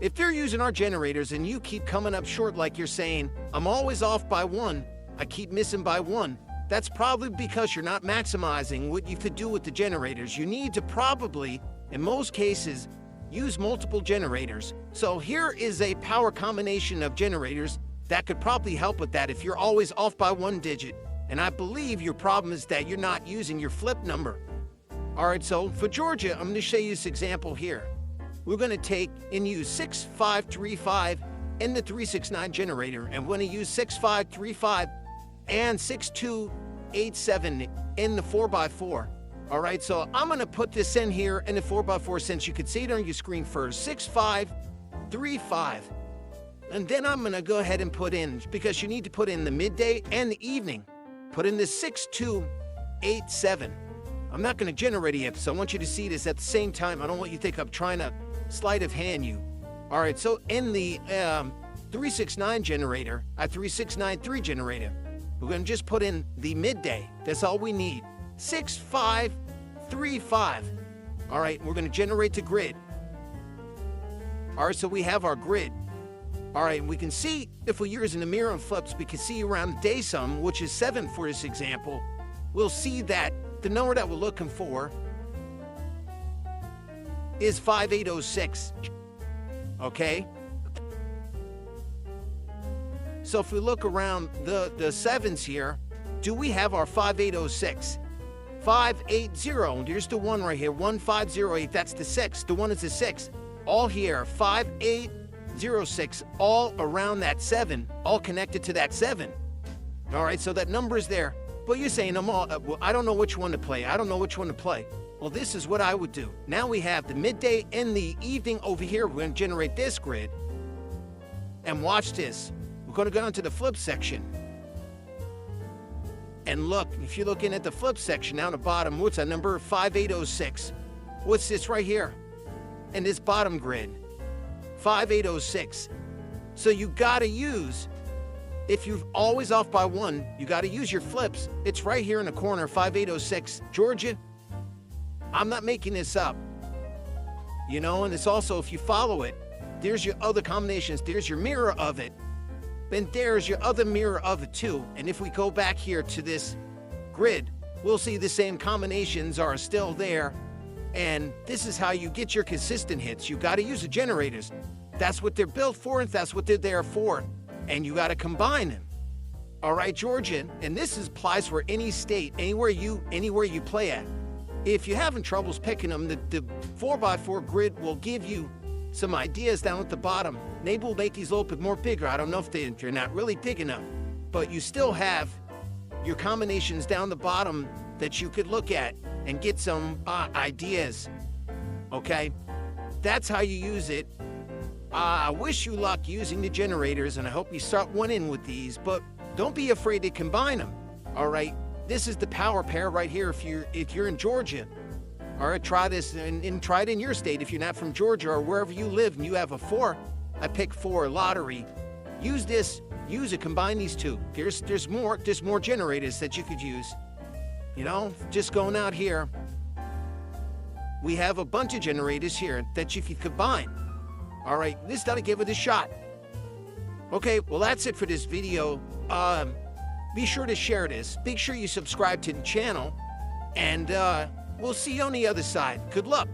If they're using our generators and you keep coming up short like you're saying, I'm always off by 1, I keep missing by 1, that's probably because you're not maximizing what you could do with the generators. You need to probably, in most cases, use multiple generators. So here is a power combination of generators that could probably help with that if you're always off by 1 digit. And I believe your problem is that you're not using your flip number. All right, so for Georgia, I'm going to show you this example here. We're going to take and use 6535 in the 369 generator, and we're going to use 6535 and 6287 in the 4x4. All right, so I'm going to put this in here in the 4x4 since you can see it on your screen first, 6535. And then I'm going to go ahead and put in, because you need to put in the midday and the evening, put in the 6287. I'm not going to generate it yet, so I want you to see this at the same time. I don't want you to think I'm trying to sleight of hand you. All right, so in the 369 generator, a 3693 generator, we're going to just put in the midday. That's all we need. 6535. All right, we're going to generate the grid. All right, so we have our grid. All right, we can see if we're using the mirror and flips, we can see around the day sum, which is 7 for this example. We'll see that the number that we're looking for is 5806. Okay? So if we look around the sevens here, do we have our 5806? 580, here's the 1 right here, 1508, that's the 6. The 1 is the 6. All here, 5806, all around that 7, all connected to that 7. All right, so that number is there. But you're saying, well, I don't know which one to play. I don't know which one to play. Well, this is what I would do. Now we have the midday and the evening over here. We're going to generate this grid. And watch this. We're going to go into the flip section. And look, if you're looking at the flip section down the bottom, what's that number? 5806. What's this right here? And this bottom grid, 5806. So you got to use, if you're always off by 1, you got to use your flips. It's right here in the corner, 5806. Georgia, I'm not making this up. You know, and it's also, if you follow it, there's your other combinations. There's your mirror of it. Then there's your other mirror of it too. And if we go back here to this grid, we'll see the same combinations are still there. And this is how you get your consistent hits. You got to use the generators. That's what they're built for, and that's what they're there for. And you got to combine them. All right, Georgia, and this applies for any state, anywhere you play at. If you're having troubles picking them, the 4x4 grid will give you some ideas down at the bottom. Maybe we'll make these a little bit more bigger. I don't know if they're not really big enough, but you still have your combinations down the bottom that you could look at and get some ideas. Okay, that's how you use it. I wish you luck using the generators, and I hope you start winning with these, but don't be afraid to combine them. All right, this is the power pair right here if you're in Georgia. All right, try this and try it in your state if you're not from Georgia or wherever you live and you have a 4. I pick 4 lottery. Use this, use it, combine these two. There's more generators that you could use. You know, just going out here, we have a bunch of generators here that you could combine. All right, this gotta give it a shot. Okay, well that's it for this video. Be sure to share this. Make sure you subscribe to the channel, and we'll see you on the other side. Good luck.